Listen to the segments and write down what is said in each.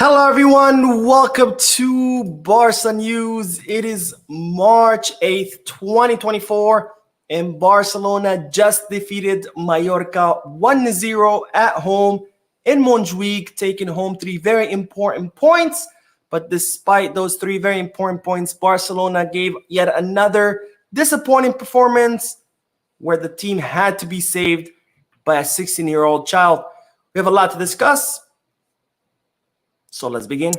Hello, everyone. Welcome to Barca News. It is March 8th, 2024, and Barcelona just defeated Mallorca 1-0 at home in Montjuic, taking home three very important points. But despite those three very important points, Barcelona gave yet another disappointing performance where the team had to be saved by a 16-year-old child. We have a lot to discuss. So let's begin.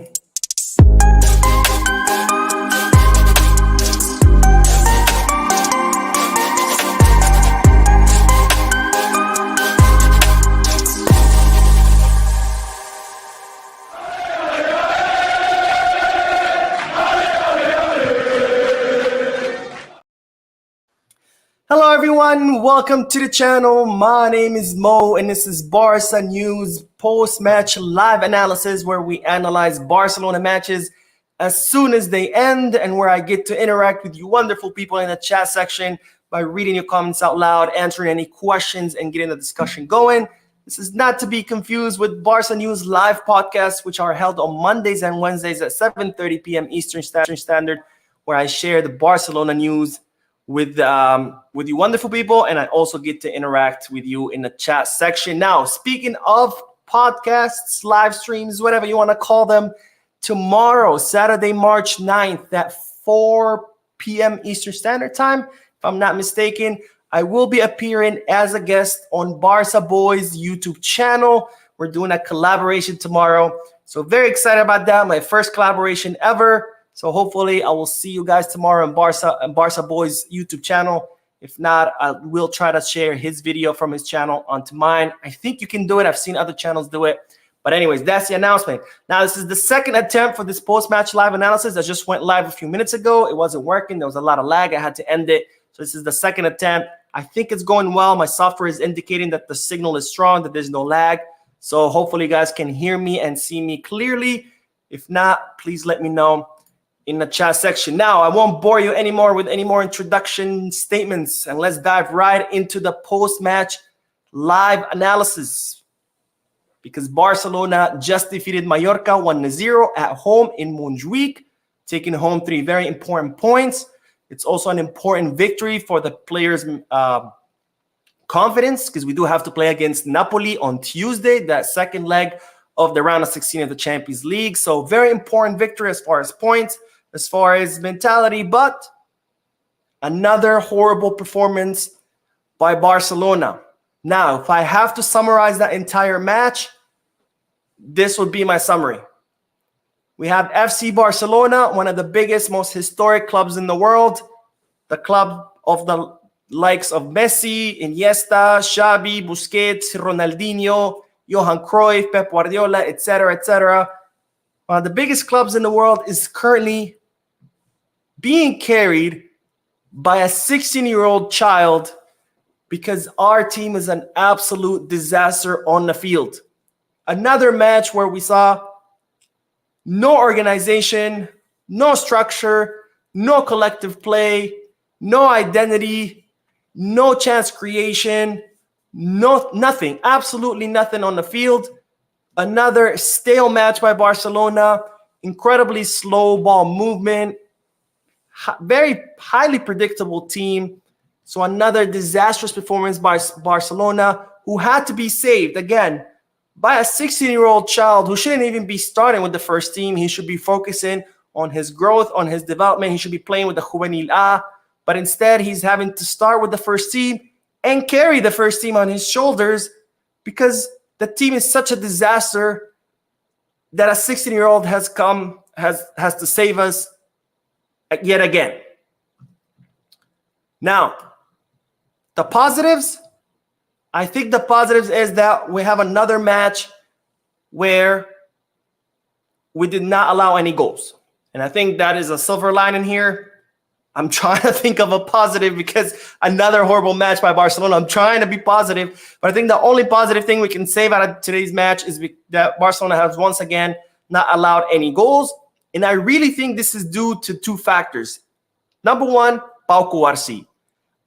Hello everyone, welcome to the channel. My name is Mo and this is Barca News post-match live analysis where we analyze Barcelona matches as soon as they end and where I get to interact with you wonderful people in the chat section by reading your comments out loud, answering any questions and getting the discussion going. This is not to be confused with Barca News live podcasts, which are held on Mondays and Wednesdays at 7:30 p.m. Eastern Standard, where I share the Barcelona news with you wonderful people, and I also get to interact with you in the chat section. Now, speaking of podcasts, live streams, whatever you want to call them, tomorrow, Saturday, March 9th at 4 p.m. Eastern Standard Time, if I'm not mistaken, I will be appearing as a guest on Barca Boys YouTube channel. We're doing a collaboration tomorrow, so very excited about that. My first collaboration ever. So hopefully I will see you guys tomorrow on Barca Boys YouTube channel. If not, I will try to share his video from his channel onto mine. I think you can do it. I've seen other channels do it. But anyways, that's the announcement. Now, this is the second attempt for this post-match live analysis. I just went live a few minutes ago. It wasn't working. There was a lot of lag. I had to end it. So this is the second attempt. I think it's going well. My software is indicating that the signal is strong, that there's no lag. So hopefully you guys can hear me and see me clearly. If not, please let me know in the chat section. Now, I won't bore you anymore with any more introduction statements, and let's dive right into the post-match live analysis, because Barcelona just defeated Mallorca 1-0 at home in Montjuic, taking home three very important points. It's also an important victory for the players' confidence, because we do have to play against Napoli on Tuesday, that second leg of the round of 16 of the Champions League. So very important victory as far as points, as far as mentality, but another horrible performance by Barcelona. Now, if I have to summarize that entire match, this would be my summary. We have FC Barcelona, one of the biggest, most historic clubs in the world, the club of the likes of Messi, Iniesta, Xavi, Busquets, Ronaldinho, Johan Cruyff, Pep Guardiola, etc., etc. One of the biggest clubs in the world is currently being carried by a 16-year-old child because our team is an absolute disaster on the field. Another match where we saw no organization, no structure, no collective play, no identity, no chance creation, nothing, absolutely nothing on the field. Another stale match by Barcelona, incredibly slow ball movement, very highly predictable team. So another disastrous performance by Barcelona, who had to be saved, again, by a 16-year-old child who shouldn't even be starting with the first team. He should be focusing on his growth, on his development. He should be playing with the Juvenil A, but instead he's having to start with the first team and carry the first team on his shoulders because the team is such a disaster that a 16-year-old has to save us yet again. Now, the positives, I think the positives is that we have another match where we did not allow any goals. And I think that is a silver lining here. I'm trying to think of a positive because another horrible match by Barcelona. I'm trying to be positive, but I think the only positive thing we can save out of today's match is that Barcelona has once again not allowed any goals. And I really think this is due to two factors. Number one, Pau Cubarsí.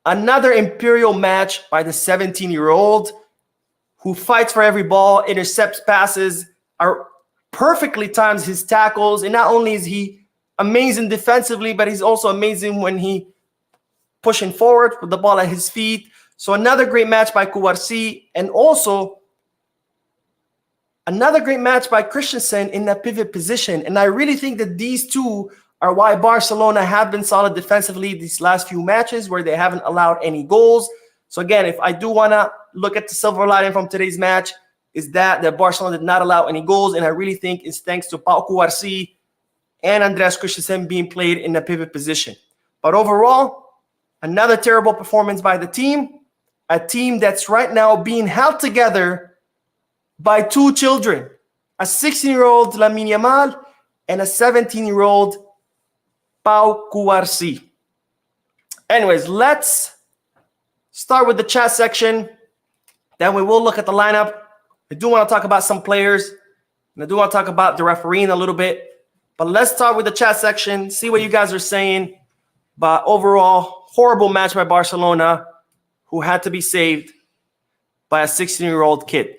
Another imperial match by the 17-year-old who fights for every ball, intercepts passes, perfectly times his tackles. And not only is he amazing defensively, but he's also amazing when he pushing forward with the ball at his feet. So another great match by Kouarsi, and also another great match by Christensen in that pivot position. And I really think that these two are why Barcelona have been solid defensively these last few matches, where they haven't allowed any goals. So again, if I do want to look at the silver lining from today's match, is that Barcelona did not allow any goals. And I really think it's thanks to Pau Kouarsi and Andreas Christensen being played in the pivot position. But overall, another terrible performance by the team, a team that's right now being held together by two children, a 16-year-old Lamine Yamal and a 17-year-old Pau Kouarsi. Anyways, let's start with the chat section. Then we will look at the lineup. I do want to talk about some players, and I do want to talk about the refereeing a little bit. But let's start with the chat section, see what you guys are saying. But overall, horrible match by Barcelona, who had to be saved by a 16-year-old kid.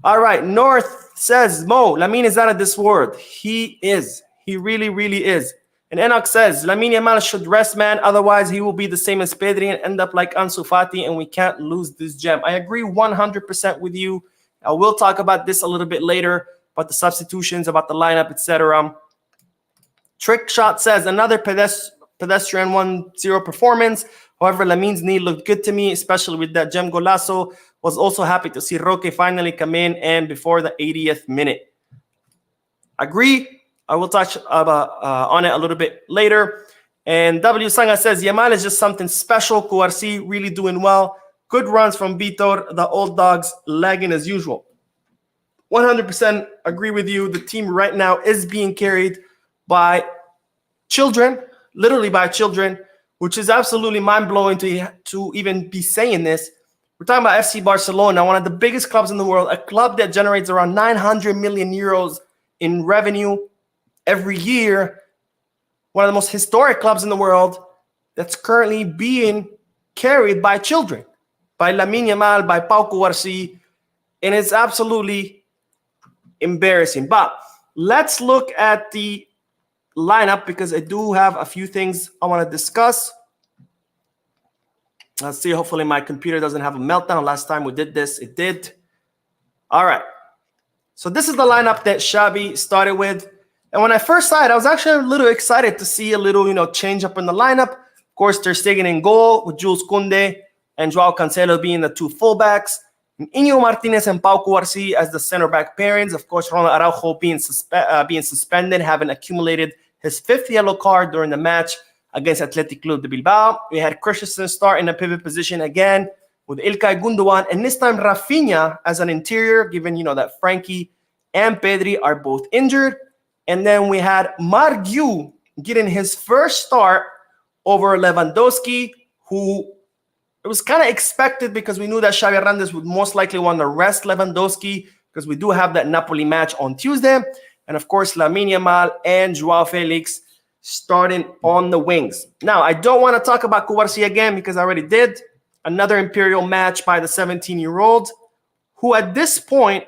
All right, North says, Mo, Lamine is out of this world. He is. He really, really is. And Enoch says, Lamine Yamal should rest, man. Otherwise, he will be the same as Pedri and end up like Ansu Fati, and we can't lose this gem. I agree 100% with you. I will talk about this a little bit later, about the substitutions, about the lineup, etc. Trick Shot says, another pedestrian 1-0 performance. However, Lamine's knee looked good to me, especially with that gem golazo. Was also happy to see Roque finally come in and before the 80th minute. Agree. I will touch on it a little bit later. And W. Sanga says, Yamal is just something special. Kouarsi really doing well. Good runs from Vitor. The old dogs lagging as usual. 100% agree with you. The team right now is being carried by children, literally by children, which is absolutely mind-blowing to even be saying this. We're talking about FC Barcelona, one of the biggest clubs in the world, a club that generates around 900 million euros in revenue every year, one of the most historic clubs in the world that's currently being carried by children, by Lamine Yamal, by Pau Kouarsi, and it's absolutely embarrassing. But let's look at the lineup because I do have a few things I want to discuss. Let's see. Hopefully my computer doesn't have a meltdown. Last time we did this, it did. All right. So this is the lineup that Xavi started with. And when I first saw it, I was actually a little excited to see a little, change up in the lineup. Of course, Ter Stegen in goal with Jules Koundé and Joao Cancelo being the two fullbacks. And Íñigo Martínez and Pau Kouarsi as the center back pairings. Of course, Ronald Araujo being suspended, having accumulated his 5th yellow card during the match against Athletic Club de Bilbao. We had Christensen start in a pivot position again with Ilkay Gundogan, and this time Rafinha as an interior, given that Frankie and Pedri are both injured. And then we had Margiu getting his first start over Lewandowski, who it was kind of expected because we knew that Xavi Hernandez would most likely want to rest Lewandowski because we do have that Napoli match on Tuesday. And of course, Lamine Yamal and Joao Felix starting on the wings. Now, I don't want to talk about Kouarsi again because I already did. Another Imperial match by the 17-year-old, who at this point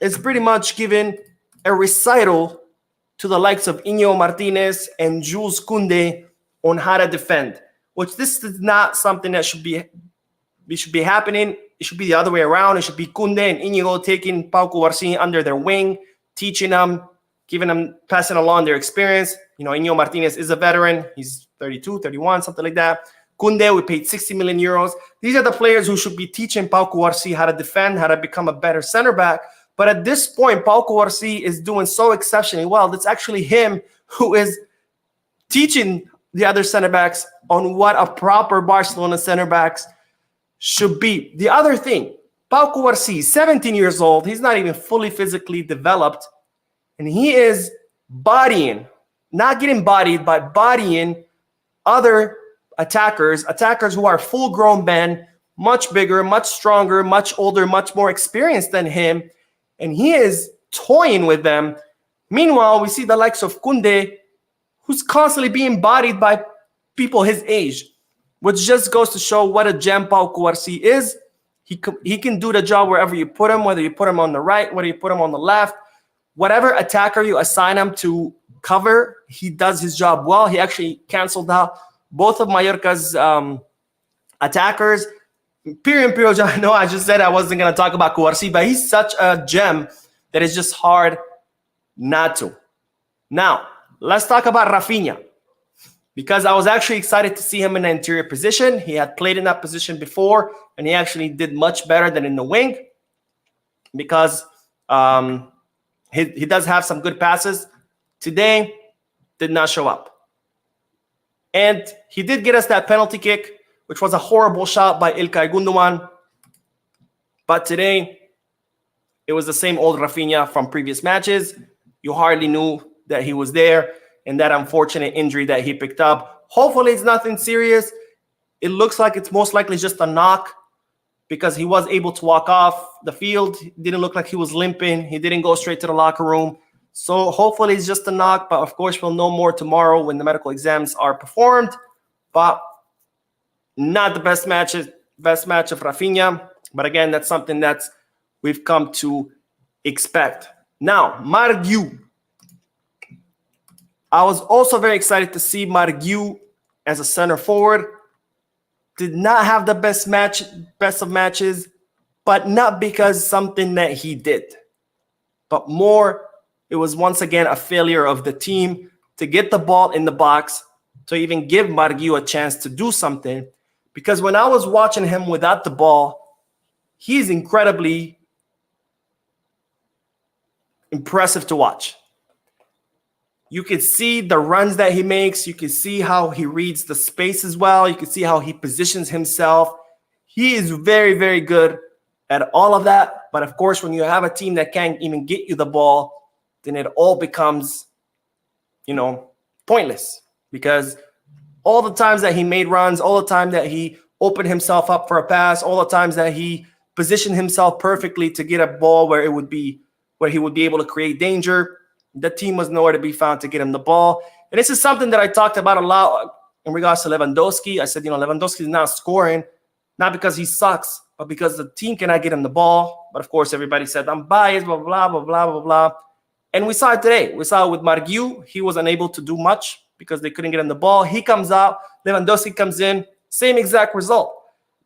is pretty much given a recital to the likes of Íñigo Martínez and Jules Koundé on how to defend, which this is not something that should be happening. It should be the other way around. It should be Koundé and Íñigo taking Pau Kouarsi under their wing, teaching them, giving them, passing along their experience. Íñigo Martínez is a veteran. He's 32, 31, something like that. Koundé, we paid 60 million euros. These are the players who should be teaching Pau Kouarsi how to defend, how to become a better center back. But at this point, Pau Kouarsi is doing so exceptionally well. That's actually him who is teaching the other center backs on what a proper Barcelona center backs should be. The other thing, Pau Kouarsi, 17 years old. He's not even fully physically developed. And he is bodying, not getting bodied, but bodying other attackers who are full-grown men, much bigger, much stronger, much older, much more experienced than him. And he is toying with them. Meanwhile, we see the likes of Koundé, who's constantly being bodied by people his age, which just goes to show what a gem Pau Kouarsi is. He can do the job wherever you put him, whether you put him on the right, whether you put him on the left. whatever attacker you assign him to cover, he does his job well. He actually canceled out both of Mallorca's attackers. Imperial, I know I just said I wasn't going to talk about Kouarsi, but he's such a gem that it's just hard not to. Now, let's talk about Rafinha, because I was actually excited to see him in the interior position. He had played in that position before, and he actually did much better than in the wing, because he does have some good passes. Today, did not show up. And he did get us that penalty kick, which was a horrible shot by İlkay Gundogan. But today, it was the same old Rafinha from previous matches. You hardly knew that he was there, and that unfortunate injury that he picked up. Hopefully, it's nothing serious. It looks like it's most likely just a knock, because he was able to walk off the field. It didn't look like he was limping. He didn't go straight to the locker room. So hopefully it's just a knock, but of course we'll know more tomorrow when the medical exams are performed. But not the best match of Rafinha. But again, that's something that we've come to expect. Now, Marguiu. I was also very excited to see Marguiu as a center forward. Did not have the best of matches, but not because something that he did. But more, it was once again a failure of the team to get the ball in the box, to even give Marguiu a chance to do something. Because when I was watching him without the ball, he's incredibly impressive to watch. You could see the runs that he makes. You could see how he reads the space as well. You could see how he positions himself. He is very, very good at all of that. But of course, when you have a team that can't even get you the ball, then it all becomes, pointless. Because all the times that he made runs, all the time that he opened himself up for a pass, all the times that he positioned himself perfectly to get a ball where he would be able to create danger, the team was nowhere to be found to get him the ball. And this is something that I talked about a lot in regards to Lewandowski. I said, Lewandowski is not scoring, not because he sucks, but because the team cannot get him the ball. But of course, everybody said, I'm biased, blah, blah, blah, blah, blah, blah. And we saw it today. We saw it with Marguiu. He was unable to do much because they couldn't get him the ball. He comes out, Lewandowski comes in, same exact result.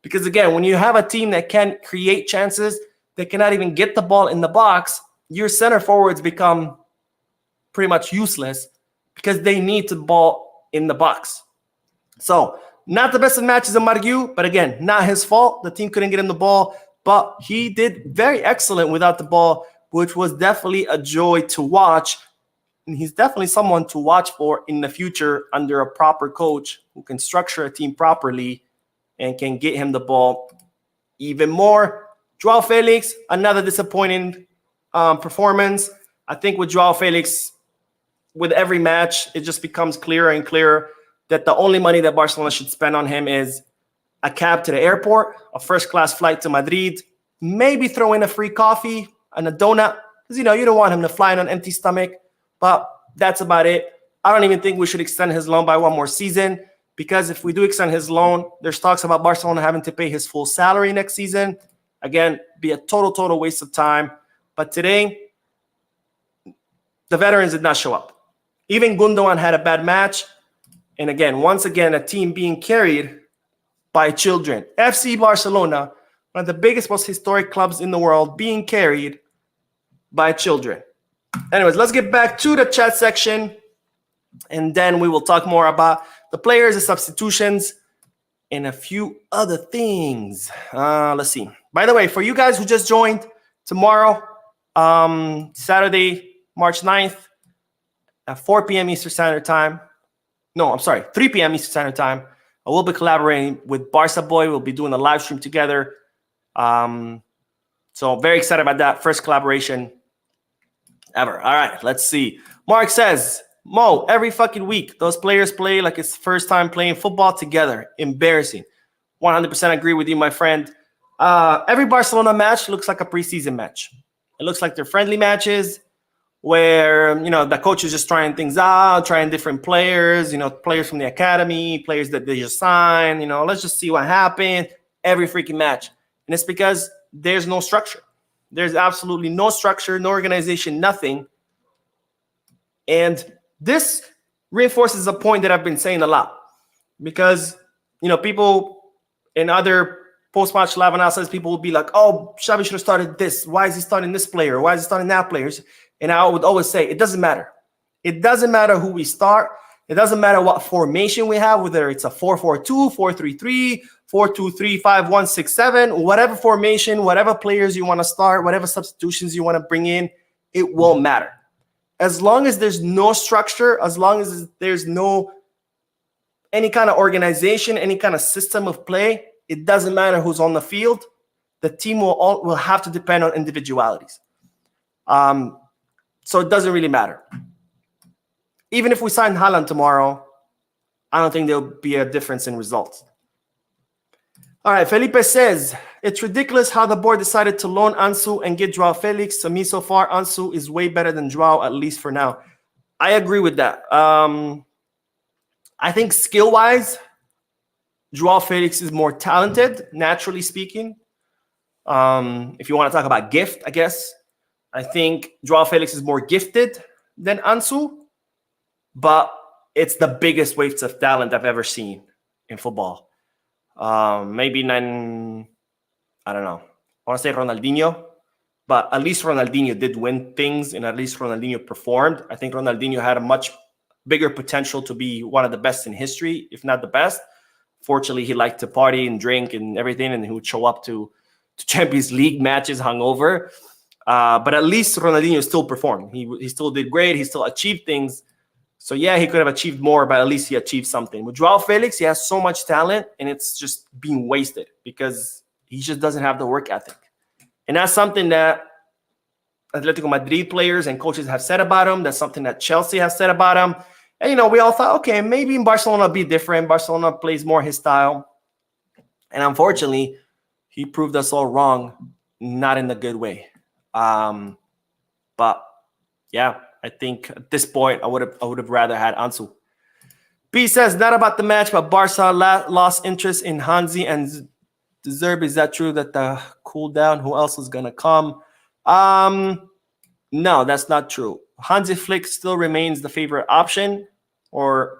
Because again, when you have a team that can't create chances, they cannot even get the ball in the box, your center forwards become pretty much useless because they need the ball in the box. So not the best of matches of Marguiu, but again, not his fault. The team couldn't get him the ball, but he did very excellent without the ball, which was definitely a joy to watch. And he's definitely someone to watch for in the future under a proper coach who can structure a team properly and can get him the ball even more. Joao Felix, another disappointing performance. I think with Joao Felix, with every match, it just becomes clearer and clearer that the only money that Barcelona should spend on him is a cab to the airport, a first-class flight to Madrid, maybe throw in a free coffee and a donut, because, you don't want him to fly on an empty stomach, but that's about it. I don't even think we should extend his loan by one more season, because if we do extend his loan, there's talks about Barcelona having to pay his full salary next season. Again, be a total waste of time. But today, the veterans did not show up. Even Gundogan had a bad match. And again, once again, a team being carried by children. FC Barcelona, one of the biggest, most historic clubs in the world, being carried by children. Anyways, let's get back to the chat section. And then we will talk more about the players, the substitutions, and a few other things. Let's see. By the way, for you guys who just joined, tomorrow, Saturday, March 9th, at 4 p.m. Eastern Standard Time. No, I'm sorry, 3 p.m. Eastern Standard Time. I will be collaborating with Barca Boy. We'll be doing a live stream together. So very excited about that. First collaboration ever. All right, let's see. Mark says, Mo, every fucking week, those players play like it's first time playing football together. Embarrassing. 100% agree with you, my friend. Every Barcelona match looks like a preseason match. It looks like they're friendly matches where, the coach is just trying things out, trying different players, players from the academy, players that they just signed, let's just see what happened every freaking match. And it's because there's no structure. There's absolutely no structure, no organization, nothing. And this reinforces a point that I've been saying a lot, because, people in other post-match live analysis, people will be like, oh, Xavi should have started this. Why is he starting this player? Why is he starting that player? And I would always say, it doesn't matter. It doesn't matter who we start. It doesn't matter what formation we have, whether it's a 4-4-2, 4-3-3, 4-2-3, 5-1-6-7, whatever formation, whatever players you want to start, whatever substitutions you want to bring in, it won't matter. As long as there's no structure, as long as there's no any kind of organization, any kind of system of play, it doesn't matter who's on the field. The team will have to depend on individualities. So it doesn't really matter. Even if we sign Haaland tomorrow, I don't think there'll be a difference in results. All right, Felipe says, it's ridiculous how the board decided to loan Ansu and get Joao Felix. To me, so far, Ansu is way better than Joao, at least for now. I agree with that. I think skill-wise, Joao Felix is more talented, naturally speaking. If you want to talk about gift, I guess. I think Joao Felix is more gifted than Ansu, but it's the biggest waste of talent I've ever seen in football. Maybe I don't know. I want to say Ronaldinho, but at least Ronaldinho did win things, and at least Ronaldinho performed. I think Ronaldinho had a much bigger potential to be one of the best in history, if not the best. Fortunately, he liked to party and drink and everything, and he would show up to Champions League matches hungover. But at least Ronaldinho still performed. He still did great. He still achieved things. So, yeah, he could have achieved more, but at least he achieved something. With Joao Felix, he has so much talent, and it's just being wasted because he just doesn't have the work ethic. And that's something that Atletico Madrid players and coaches have said about him. That's something that Chelsea has said about him. And, we all thought, okay, maybe in Barcelona it'll be different. Barcelona plays more his style. And unfortunately, he proved us all wrong, not in a good way. But, yeah. I think at this point, I would have rather had Ansu. P says, not about the match, but Barca lost interest in Hansi and De Zerbi. Is that true that the cool down? Who else is going to come? No, that's not true. Hansi Flick still remains the favorite option, or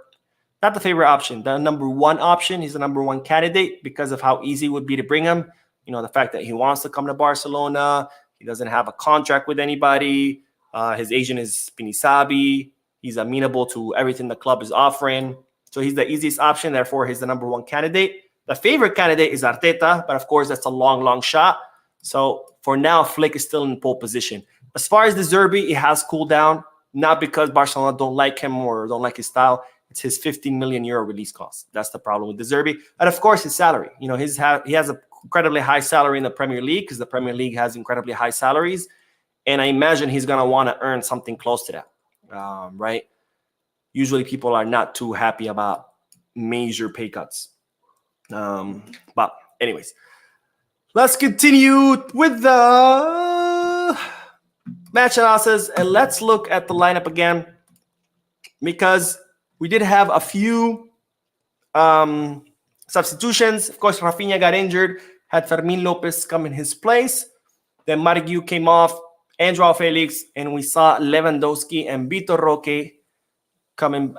not the favorite option, the number one option. He's the number one candidate because of how easy it would be to bring him. The fact that he wants to come to Barcelona. He doesn't have a contract with anybody. His agent is Pinisabi. He's amenable to everything the club is offering. So he's the easiest option. Therefore, he's the number one candidate. The favorite candidate is Arteta, but of course, that's a long, long shot. So for now, Flick is still in pole position. As far as De Zerbi, it has cooled down, not because Barcelona don't like him or don't like his style. It's his 15 million euro release cost. That's the problem with De Zerbi. And of course, his salary. He has an incredibly high salary in the Premier League because the Premier League has incredibly high salaries. And I imagine he's going to want to earn something close to that, right? Usually people are not too happy about major pay cuts. But anyways, let's continue with the match analysis. And let's look at the lineup again, because we did have a few substitutions. Of course, Rafinha got injured, had Fermin Lopez come in his place. Then Marguerite came off, and Joao Felix, and we saw Lewandowski and Vitor Roque coming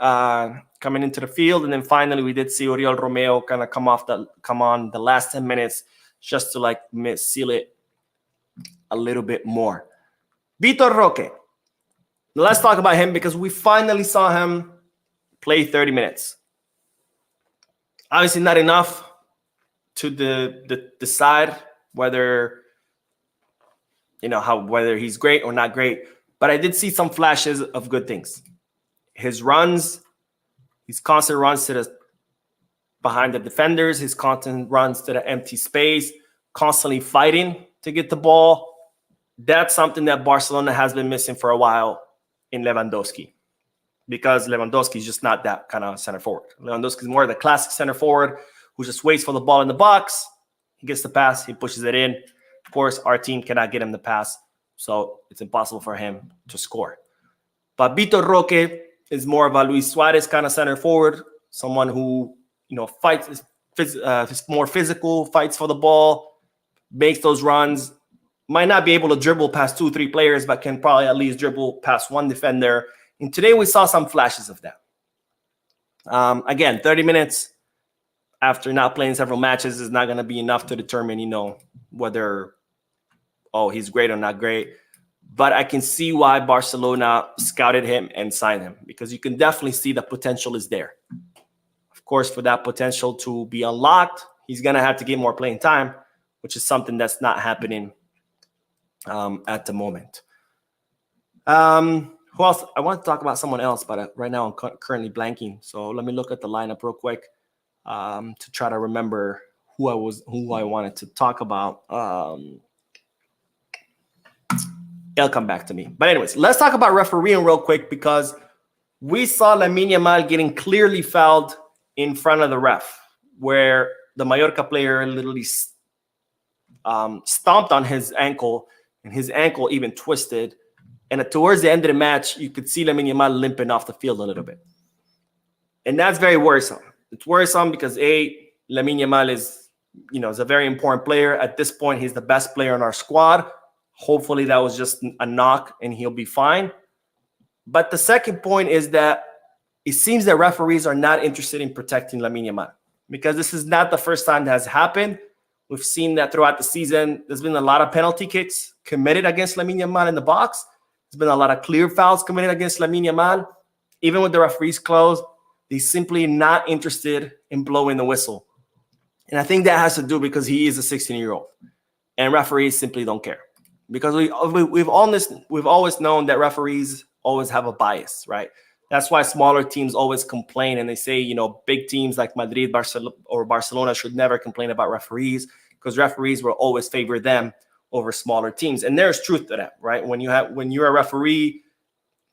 into the field. And then finally, we did see Oriol Romeo kind of come on the last 10 minutes just to seal it a little bit more. Vitor Roque. Let's talk about him because we finally saw him play 30 minutes. Obviously, not enough to decide whether whether he's great or not great, but I did see some flashes of good things. His runs, his constant runs behind the defenders, his constant runs to the empty space, constantly fighting to get the ball. That's something that Barcelona has been missing for a while in Lewandowski, because Lewandowski is just not that kind of center forward. Lewandowski is more the classic center forward who just waits for the ball in the box. He gets the pass, he pushes it in. Of course, our team cannot get him the pass, so it's impossible for him to score. But Vitor Roque is more of a Luis Suarez kind of center forward, someone who fights, is more physical, fights for the ball, makes those runs. Might not be able to dribble past 2-3 players, but can probably at least dribble past one defender And today we saw some flashes of that. Again, 30 minutes after not playing several matches is not going to be enough to determine, whether, he's great or not great. But I can see why Barcelona scouted him and signed him, because you can definitely see the potential is there. Of course, for that potential to be unlocked, he's going to have to get more playing time, which is something that's not happening at the moment. Who else? I want to talk about someone else, but right now I'm currently blanking. So let me look at the lineup real quick to try to remember who I wanted to talk about. It'll come back to me. But anyways, let's talk about refereeing real quick, because we saw Lamine Yamal getting clearly fouled in front of the ref, where the Mallorca player literally stomped on his ankle, and his ankle even twisted. And towards the end of the match, you could see Lamine Yamal limping off the field a little bit. And that's very worrisome. It's worrisome because, Lamine Yamal is a very important player. At this point, he's the best player in our squad. Hopefully that was just a knock and he'll be fine. But the second point is that it seems that referees are not interested in protecting Lamine Yamal, because this is not the first time that has happened. We've seen that throughout the season. There's been a lot of penalty kicks committed against Lamine Yamal in the box. There's been a lot of clear fouls committed against Lamine Yamal. Even with the referees closed, they're simply not interested in blowing the whistle. And I think that has to do because he is a 16-year-old, and referees simply don't care. Because we've always known that referees always have a bias, right? That's why smaller teams always complain, and they say, big teams like Madrid, Barcelona should never complain about referees, because referees will always favor them over smaller teams. And there's truth to that, right? When you're a referee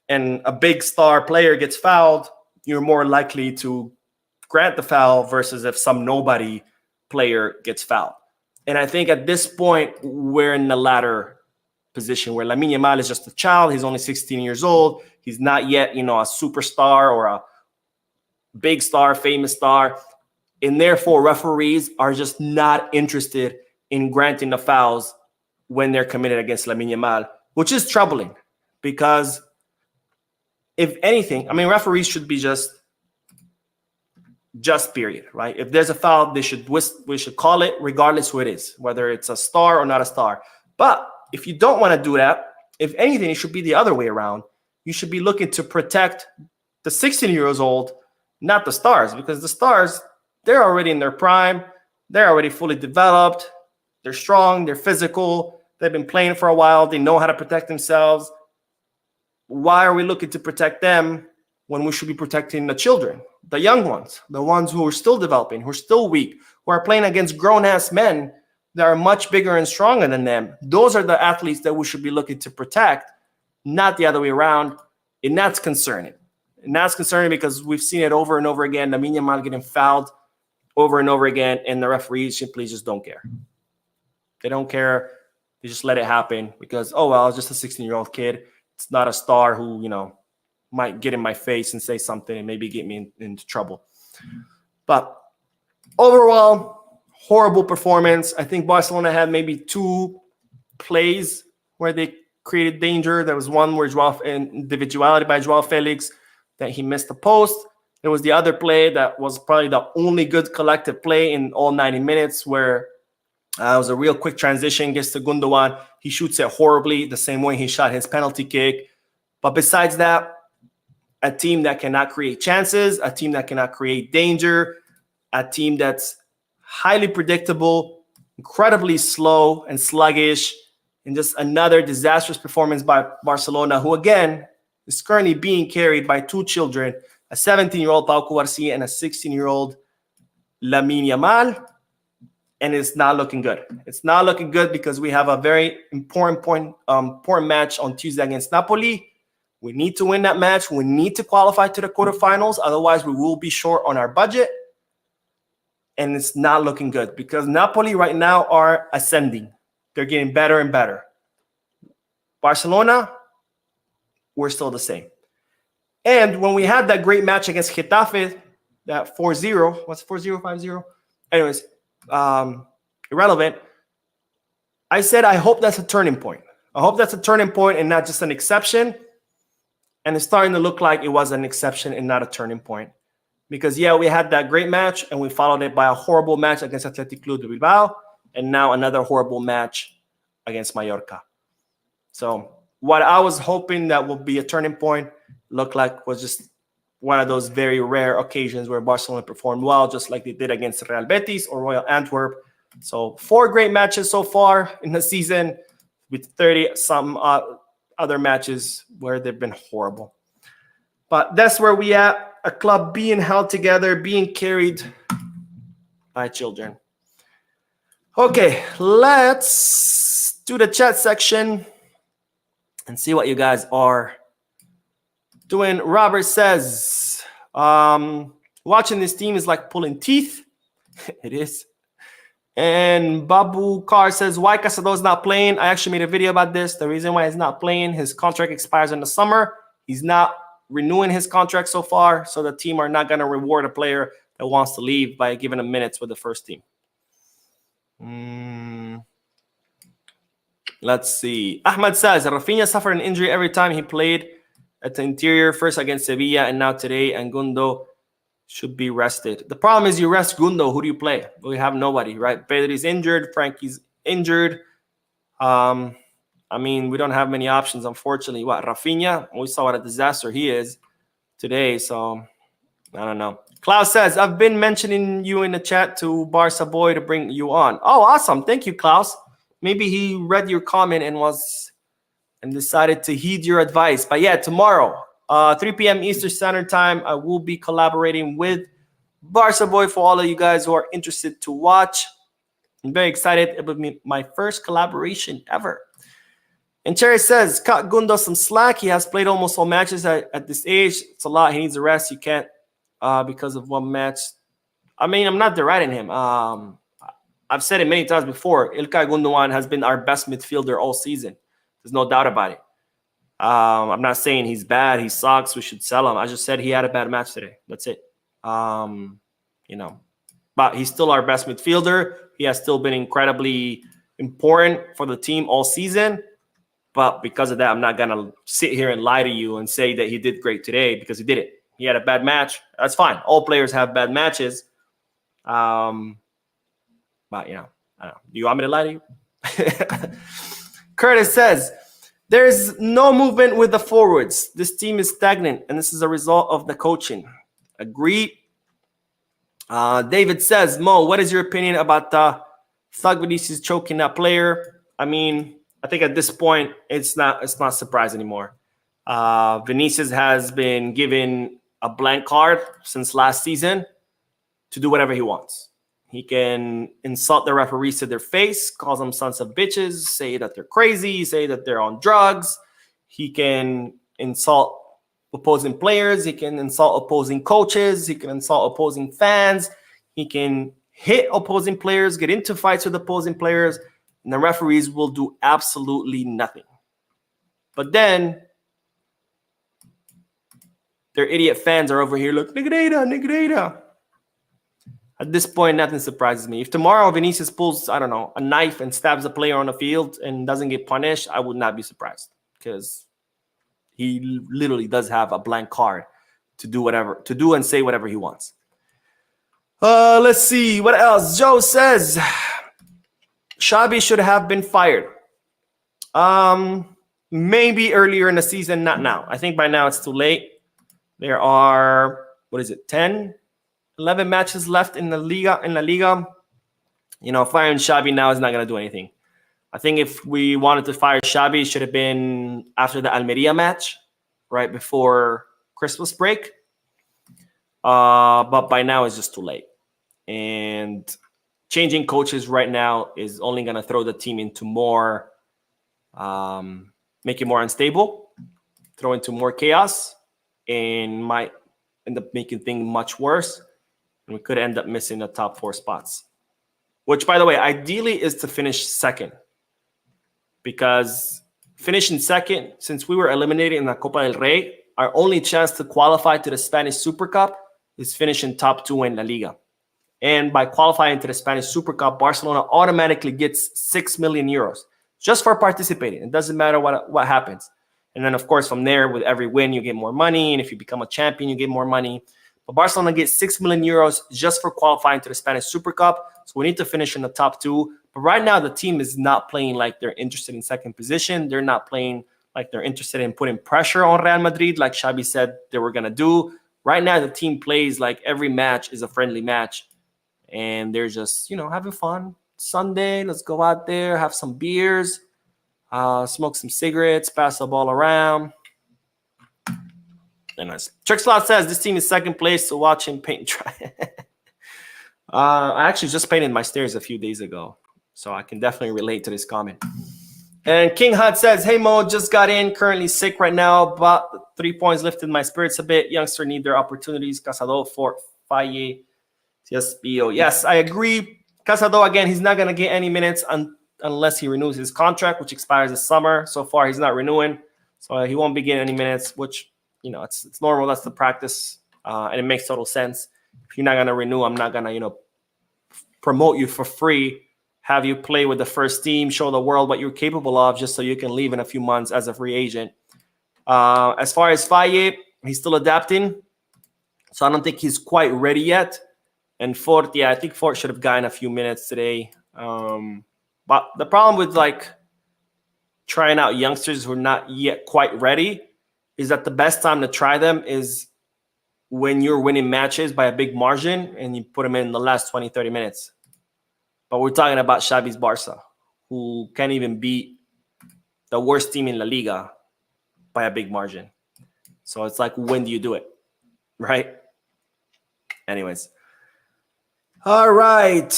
and a big star player gets fouled, you're more likely to grant the foul versus if some nobody player gets fouled. And I think at this point, we're in the latter position where Lamine Yamal is just a child. He's only 16 years old. He's not yet, a superstar or a big star, famous star. And therefore, referees are just not interested in granting the fouls when they're committed against Lamine Yamal, which is troubling, because if anything, referees should be just period, right? If there's a foul, we should call it regardless who it is, whether it's a star or not a star. But if you don't want to do that, if anything, it should be the other way around. You should be looking to protect the 16 years old, not the stars, because the stars, they're already in their prime. They're already fully developed. They're strong. They're physical. They've been playing for a while. They know how to protect themselves. Why are we looking to protect them when we should be protecting the children, the young ones, the ones who are still developing, who are still weak, who are playing against grown-ass men that are much bigger and stronger than them? Those are the athletes that we should be looking to protect, not the other way around. And that's concerning. And that's concerning because we've seen it over and over again. Lamine Yamal getting fouled over and over again, and the referees simply just don't care. They don't care. They just let it happen because, it's just a 16-year-old kid. It's not a star who, might get in my face and say something and maybe get me into trouble. But overall, horrible performance. I think Barcelona had maybe two plays where they created danger. There was one where individuality by Joao Felix that he missed the post. There was the other play that was probably the only good collective play in all 90 minutes where it was a real quick transition, gets to Gundogan. He shoots it horribly, the same way he shot his penalty kick. But besides that, a team that cannot create chances, a team that cannot create danger, a team that's highly predictable, incredibly slow and sluggish, and just another disastrous performance by Barcelona, who, again, is currently being carried by two children, a 17-year-old Pau Cubarsí and a 16-year-old Lamine Yamal. And it's not looking good. It's not looking good because we have a very important match on Tuesday against Napoli. We need to win that match. We need to qualify to the quarterfinals. Otherwise, we will be short on our budget. And it's not looking good because Napoli right now are ascending. They're getting better and better. Barcelona, we're still the same. And when we had that great match against Getafe, that 4-0, what's 4-0, 5-0? Anyways, irrelevant. I said, I hope that's a turning point. I hope that's a turning point and not just an exception. And it's starting to look like it was an exception and not a turning point. Because, yeah, we had that great match, and we followed it by a horrible match against Athletic Club de Bilbao, and now another horrible match against Mallorca. So what I was hoping that would be a turning point looked like was just one of those very rare occasions where Barcelona performed well, just like they did against Real Betis or Royal Antwerp. So 4 great matches so far in the season, with 30-some other matches where they've been horrible. But that's where we at, a club being held together, being carried by children. Okay, let's do the chat section and see what you guys are doing. Robert says, watching this team is like pulling teeth. It is. And Babu Kar says, why Casado's not playing? I actually made a video about this. The reason why he's not playing, his contract expires in the summer. He's not renewing his contract so far, so the team are not going to reward a player that wants to leave by giving him minutes with the first team. Let's see. Ahmad says, Rafinha suffered an injury every time he played at the interior, first against Sevilla and now today, and Gundo should be rested. The problem is you rest Gundo. Who do you play? We have nobody, right? Pedri's injured. Frankie's injured. I mean, we don't have many options, unfortunately. What, Rafinha? We saw what a disaster he is today, so I don't know. Klaus says, I've been mentioning you in the chat to Barca Boy to bring you on. Oh, awesome. Thank you, Klaus. Maybe he read your comment and decided to heed your advice. But yeah, tomorrow, 3 p.m. Eastern Standard Time, I will be collaborating with Barca Boy for all of you guys who are interested to watch. I'm very excited. It will be my first collaboration ever. And Cherry says, cut Gundo some slack. He has played almost all matches at this age. It's a lot. He needs a rest. You can't because of one match. I mean, I'm not deriding him. I've said it many times before. Ilkay Gundogan has been our best midfielder all season. There's no doubt about it. I'm not saying he's bad. He sucks. We should sell him. I just said he had a bad match today. That's it. You know, but he's still our best midfielder. He has still been incredibly important for the team all season. But because of that, I'm not going to sit here and lie to you and say that he did great today because he didn't. He had a bad match. That's fine. All players have bad matches. But, you know, I don't know. Do you want me to lie to you? Curtis says, there's no movement with the forwards. This team is stagnant, and this is a result of the coaching. Agreed. David says, Mo, what is your opinion about Thug Vinicius choking that player? I mean, I think at this point, it's not surprise anymore. Vinicius has been given a blank card since last season to do whatever he wants. He can insult the referees to their face, call them sons of bitches, say that they're crazy, say that they're on drugs. He can insult opposing players. He can insult opposing coaches. He can insult opposing fans. He can hit opposing players, get into fights with opposing players, and the referees will do absolutely nothing. But then their idiot fans are over here, look, Negreda. At this point, nothing surprises me. If tomorrow Vinicius pulls, I don't know, a knife and stabs a player on the field and doesn't get punished, I would not be surprised because he literally does have a blank card to do and say whatever he wants. Let's see. What else? Joe says, Xabi should have been fired. Maybe earlier in the season, not now. I think by now it's too late. There are, 11 matches left in the Liga. You know, firing Xabi now is not going to do anything. I think if we wanted to fire Xabi, it should have been after the Almeria match, right before Christmas break. But by now it's just too late. And changing coaches right now is only going to throw the team into more, make it more unstable, throw into more chaos, and might end up making things much worse. And we could end up missing the top 4 spots, which, by the way, ideally is to finish second. Because finishing second, since we were eliminated in the Copa del Rey, our only chance to qualify to the Spanish Super Cup is finishing top 2 in La Liga. And by qualifying to the Spanish Super Cup, Barcelona automatically gets 6 million euros just for participating. It doesn't matter what happens. And then, of course, from there, with every win, you get more money. And if you become a champion, you get more money. But Barcelona gets 6 million euros just for qualifying to the Spanish Super Cup. So we need to finish in the top 2. But right now, the team is not playing like they're interested in second position. They're not playing like they're interested in putting pressure on Real Madrid, like Xavi said they were going to do. Right now, the team plays like every match is a friendly match. And they're just, having fun. Sunday, let's go out there, have some beers, smoke some cigarettes, pass the ball around. And nice. Trickslot says this team is second place, so watch him paint try. I actually just painted my stairs a few days ago, so I can definitely relate to this comment. And King Hud says, hey Mo, just got in, currently sick right now, but 3 points lifted my spirits a bit. Youngster need their opportunities. Casado for Faye. Yes, I agree. Casado, again, he's not going to get any minutes unless he renews his contract, which expires this summer. So far, he's not renewing, so he won't be getting any minutes, which, it's normal. That's the practice, and it makes total sense. If you're not going to renew, I'm not going to, promote you for free, have you play with the first team, show the world what you're capable of, just so you can leave in a few months as a free agent. As far as Faye, he's still adapting, so I don't think he's quite ready yet. And Fort, I think Fort should have gotten a few minutes today. But the problem with trying out youngsters who are not yet quite ready is that the best time to try them is when you're winning matches by a big margin and you put them in the last 20, 30 minutes. But we're talking about Xavi's Barca, who can't even beat the worst team in La Liga by a big margin. So it's like, when do you do it? Right? Anyways. All right.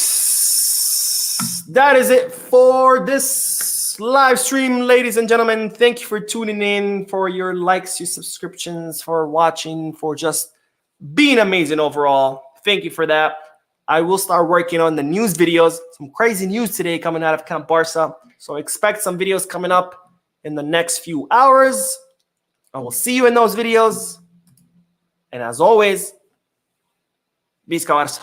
That is it for this live stream, ladies and gentlemen. Thank you for tuning in, for your likes, your subscriptions, for watching, for just being amazing overall. Thank you for that. I will start working on the news videos. Some crazy news today coming out of Camp Barca. So expect some videos coming up in the next few hours. I will see you in those videos. And as always, Visca Barca.